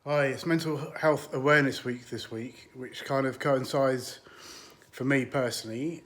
Hi, it's Mental Health Awareness Week this week, which kind of coincides for me personally,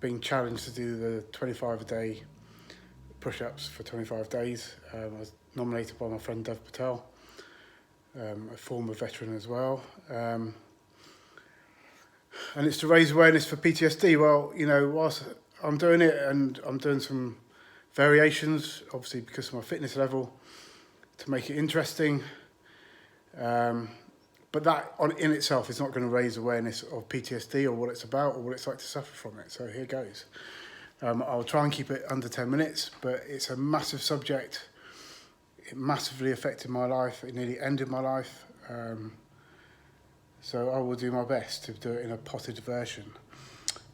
being challenged to do the 25 a day push-ups for 25 days. I was nominated by my friend Dev Patel, a former veteran as well. And it's to raise awareness for PTSD. Well, whilst I'm doing it and I'm doing some variations, obviously because of my fitness level, to make it interesting. But that in itself is not going to raise awareness of PTSD or what it's about or what it's like to suffer from it. So here goes. I'll try and keep it under 10 minutes, but it's a massive subject. It massively affected my life. It nearly ended my life. So I will do my best to do it in a potted version.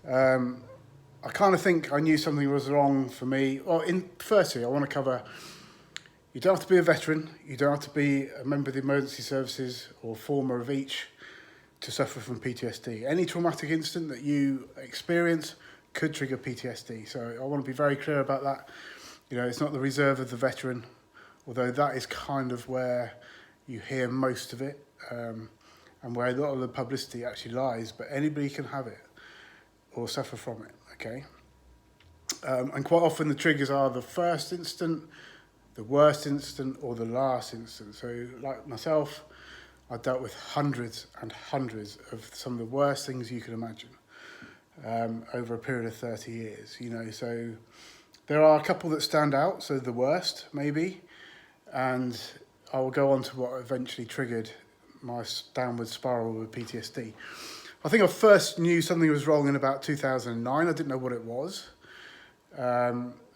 I kind of think I knew something was wrong for me. Well, firstly, I want to cover, you don't have to be a veteran, you don't have to be a member of the emergency services or former of each to suffer from PTSD. Any traumatic incident that you experience could trigger PTSD. So I want to be very clear about that. It's not the reserve of the veteran, although that is kind of where you hear most of it, and where a lot of the publicity actually lies, but anybody can have it or suffer from it, okay? And quite often the triggers are the first incident, the worst incident, or the last incident. So like myself, I dealt with hundreds and hundreds of some of the worst things you can imagine over a period of 30 years, So there are a couple that stand out, so the worst, maybe, and I will go on to what eventually triggered my downward spiral with PTSD. I think I first knew something was wrong in about 2009. I didn't know what it was.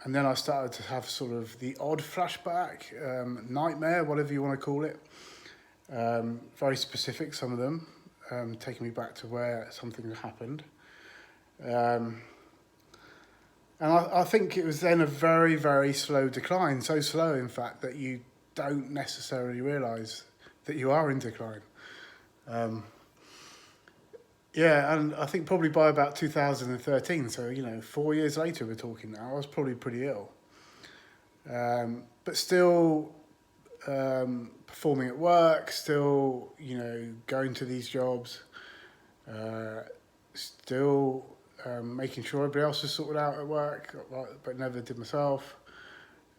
And then I started to have sort of the odd flashback, nightmare, whatever you want to call it. Very specific, some of them, taking me back to where something happened. And I think it was then a very, very slow decline. So slow, in fact, that you don't necessarily realise that you are in decline. And I think probably by about 2013, so 4 years later we're talking now, I was probably pretty ill. But still performing at work, still, going to these jobs, still making sure everybody else was sorted out at work, but never did myself,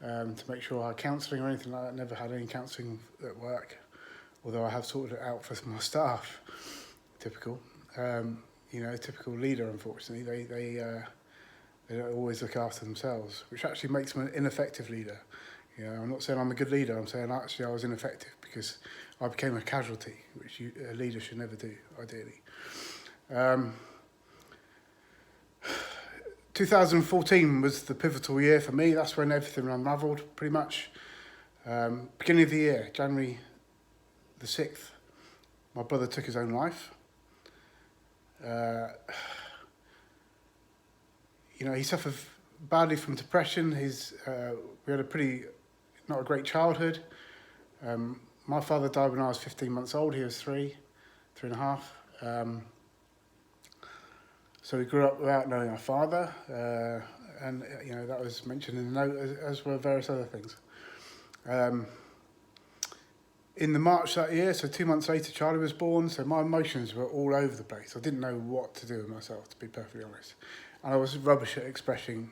to make sure I had counselling or anything like that. Never had any counselling at work, although I have sorted it out for my staff. Typical. Typical leader, unfortunately. They don't always look after themselves, which actually makes them an ineffective leader. I'm not saying I'm a good leader, I'm saying actually I was ineffective because I became a casualty, which a leader should never do, ideally. 2014 was the pivotal year for me. That's when everything unravelled, pretty much. Beginning of the year, January the 6th, my brother took his own life. He suffered badly from depression. We had not a great childhood. My father died when I was 15 months old. He was three and a half. So we grew up without knowing our father, and that was mentioned in the note, as were various other things. In the March that year, so 2 months later, Charlie was born, so my emotions were all over the place. I didn't know what to do with myself, to be perfectly honest. And I was rubbish at expressing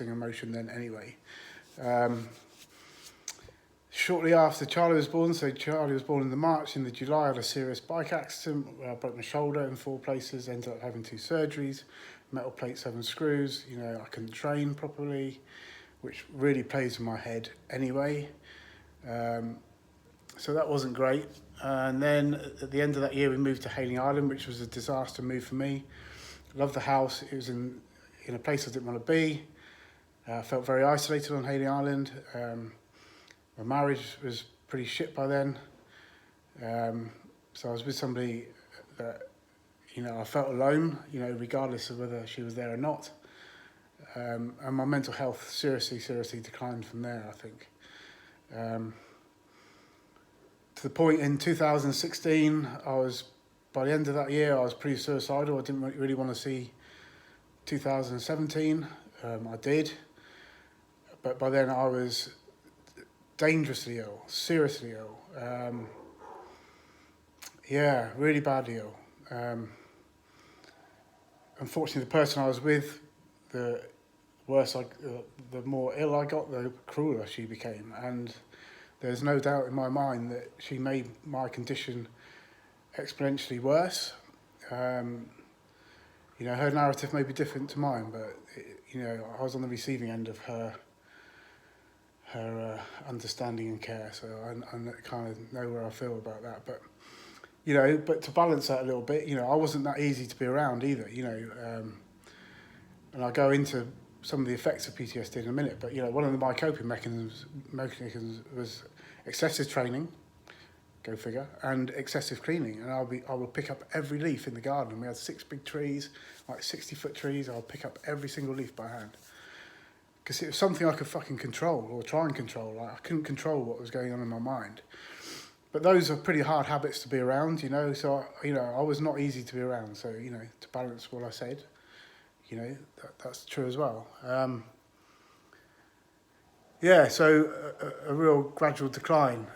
emotion then anyway. Shortly after Charlie was born, so Charlie was born in the March, in the July I had a serious bike accident where I broke my shoulder in 4 places, ended up having 2 surgeries, metal plate, 7 screws. I couldn't train properly, which really plays in my head anyway. So that wasn't great. And then at the end of that year, we moved to Hayling Island, which was a disaster move for me. Loved the house. It was in a place I didn't want to be. I felt very isolated on Hayling Island. My marriage was pretty shit by then. So I was with somebody that, I felt alone, regardless of whether she was there or not. And my mental health seriously declined from there, I think. To the point in 2016, by the end of that year, I was pretty suicidal. I didn't really want to see 2017. I did. But by then I was dangerously ill, seriously ill. Yeah, really badly ill. Unfortunately, the person I was with, the the more ill I got, the crueler she became. And there's no doubt in my mind that she made my condition exponentially worse. You know, her narrative may be different to mine, but you know, I was on the receiving end of her understanding and care, so I kind of know where I feel about that. But you know, but to balance that a little bit, you know, I wasn't that easy to be around either. You know, and I'll go into some of the effects of PTSD in a minute. But you know, one of my coping mechanisms was excessive training. Go figure, and excessive cleaning. And I would pick up every leaf in the garden. We had 6 big trees, like 60-foot trees. I'll pick up every single leaf by hand. Because it was something I could fucking control, or try and control. Like, I couldn't control what was going on in my mind. But those are pretty hard habits to be around, you know. So, you know, I was not easy to be around. So, you know, to balance what I said, you know, that's true as well. Yeah, so a real gradual decline.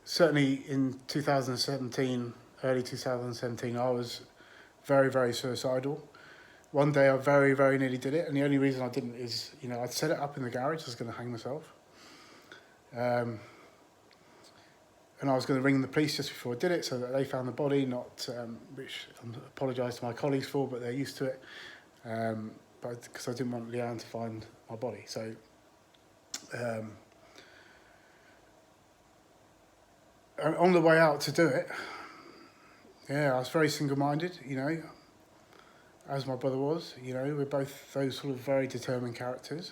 Certainly in 2017, early 2017, I was very, very suicidal. One day I very, very nearly did it, and the only reason I didn't is, you know, I'd set it up in the garage, I was going to hang myself. And I was going to ring the police just before I did it so that they found the body, not, which I apologise to my colleagues for, but they're used to it, but because I didn't want Leanne to find my body. So, on the way out to do it, yeah, I was very single-minded, you know, as my brother was. You know, we're both those sort of very determined characters,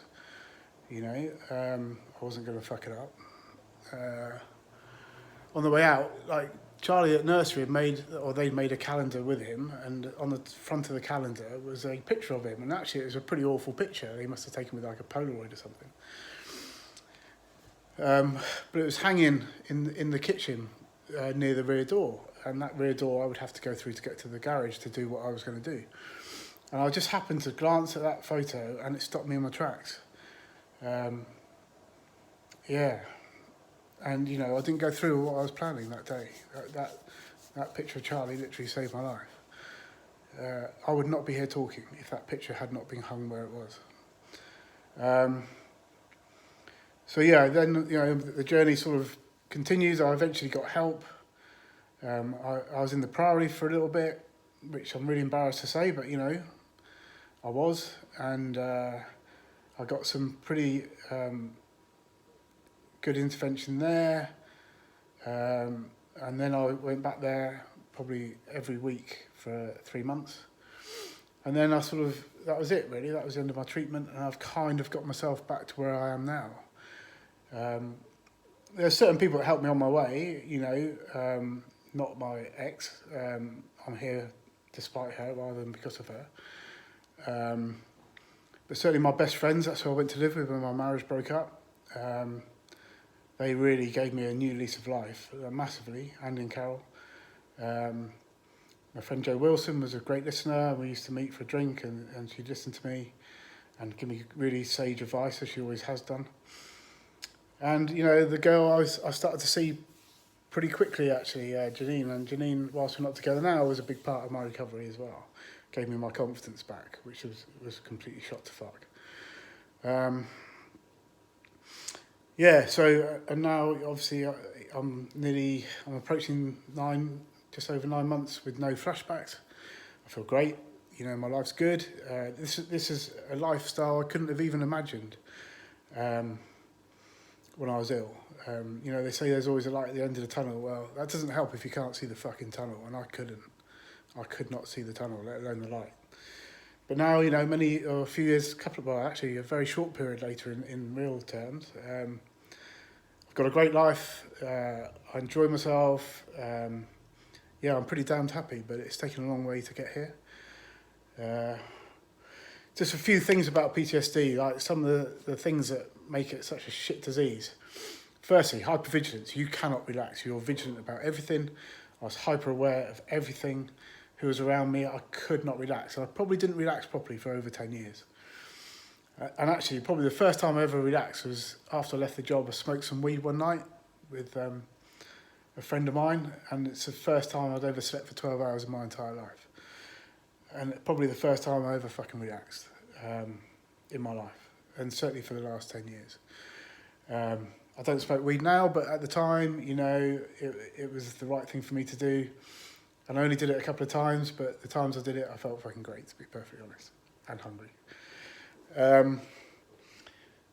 you know. I wasn't going to fuck it up. On the way out, like, Charlie at nursery they'd made a calendar with him, and on the front of the calendar was a picture of him, and actually it was a pretty awful picture. He must have taken with like a Polaroid or something. But it was hanging in the kitchen near the rear door, and that rear door I would have to go through to get to the garage to do what I was going to do. And I just happened to glance at that photo, and it stopped me in my tracks. Yeah, and you know, I didn't go through what I was planning that day. That picture of Charlie literally saved my life. I would not be here talking if that picture had not been hung where it was. So yeah, then, you know, the journey sort of continues. I eventually got help. I was in the Priory for a little bit, which I'm really embarrassed to say, but you know, I was, and I got some pretty good intervention there. And then I went back there probably every week for 3 months. And then that was it really. That was the end of my treatment, and I've kind of got myself back to where I am now. There are certain people that helped me on my way, you know, not my ex. I'm here despite her rather than because of her. But certainly my best friends, that's who I went to live with when my marriage broke up. They really gave me a new lease of life, massively, and in Carol. My friend Jo Wilson was a great listener. We used to meet for a drink, and she'd listen to me and give me really sage advice, as she always has done. And, you know, the girl I started to see pretty quickly, actually, Janine. And Janine, whilst we're not together now, was a big part of my recovery as well. Gave me my confidence back, which was completely shot to fuck. Yeah, so, and now, obviously, I'm approaching just over 9 months with no flashbacks. I feel great. You know, my life's good. This is a lifestyle I couldn't have even imagined when I was ill. You know, they say there's always a light at the end of the tunnel. Well, that doesn't help if you can't see the fucking tunnel, and I couldn't. I could not see the tunnel, let alone the light. But now, you know, a few years, actually a very short period later in real terms, I've got a great life. I enjoy myself. Yeah, I'm pretty damned happy, but it's taken a long way to get here. Just a few things about PTSD, like some of the things that make it such a shit disease. Firstly, hypervigilance. You cannot relax. You're vigilant about everything. I was hyper aware of everything who was around me. I could not relax. I probably didn't relax properly for over 10 years. And actually, probably the first time I ever relaxed was after I left the job. I smoked some weed one night with a friend of mine, and it's the first time I'd ever slept for 12 hours in my entire life. And probably the first time I ever fucking relaxed in my life, and certainly for the last 10 years. I don't smoke weed now, but at the time, you know, it was the right thing for me to do. And I only did it a couple of times, but the times I did it, I felt fucking great, to be perfectly honest, and hungry.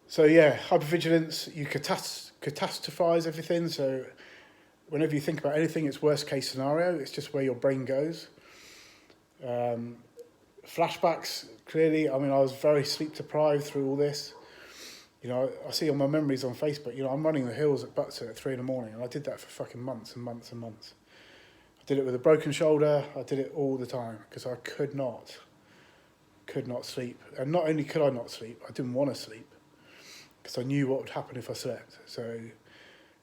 So yeah, hypervigilance, you catastrophize everything. So whenever you think about anything, it's worst case scenario. It's just where your brain goes. Flashbacks, clearly, I mean, I was very sleep deprived through all this. You know, I see on my memories on Facebook, you know, I'm running the hills at Butser at 3 in the morning, and I did that for fucking months and months and months. I did it with a broken shoulder. I did it all the time because I could not sleep. And not only could I not sleep, I didn't want to sleep because I knew what would happen if I slept. So,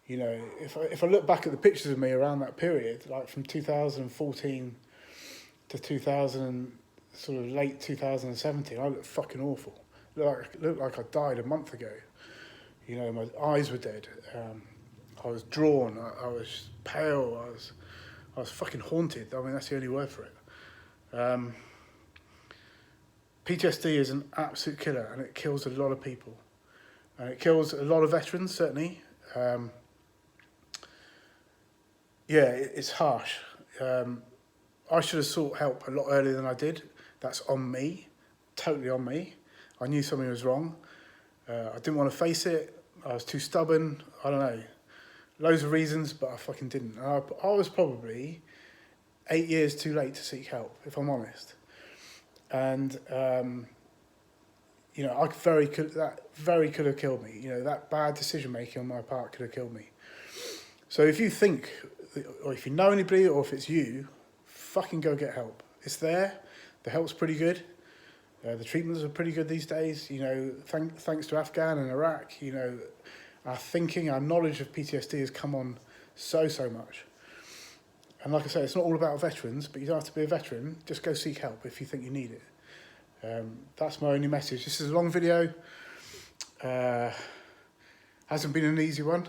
you know, if I look back at the pictures of me around that period, like from 2014 to 2000, sort of late 2017, I looked fucking awful. Looked like I died a month ago. You know, my eyes were dead. I was drawn. I was pale. I was fucking haunted. I mean, that's the only word for it. PTSD is an absolute killer, and it kills a lot of people. And it kills a lot of veterans, certainly. Yeah, it's harsh. I should have sought help a lot earlier than I did. That's on me, totally on me. I knew something was wrong. I didn't want to face it. I was too stubborn. I don't know. Loads of reasons, but I fucking didn't. And I was probably 8 years too late to seek help, if I'm honest. And, you know, that very could have killed me. You know, that bad decision making on my part could have killed me. So if you think, or if you know anybody, or if it's you, fucking go get help. It's there. The help's pretty good. The treatments are pretty good these days. You know, thanks to Afghan and Iraq, you know, our thinking, our knowledge of PTSD has come on so much. And like I say, it's not all about veterans, but you don't have to be a veteran. Just go seek help if you think you need it. That's my only message. This is a long video. Hasn't been an easy one.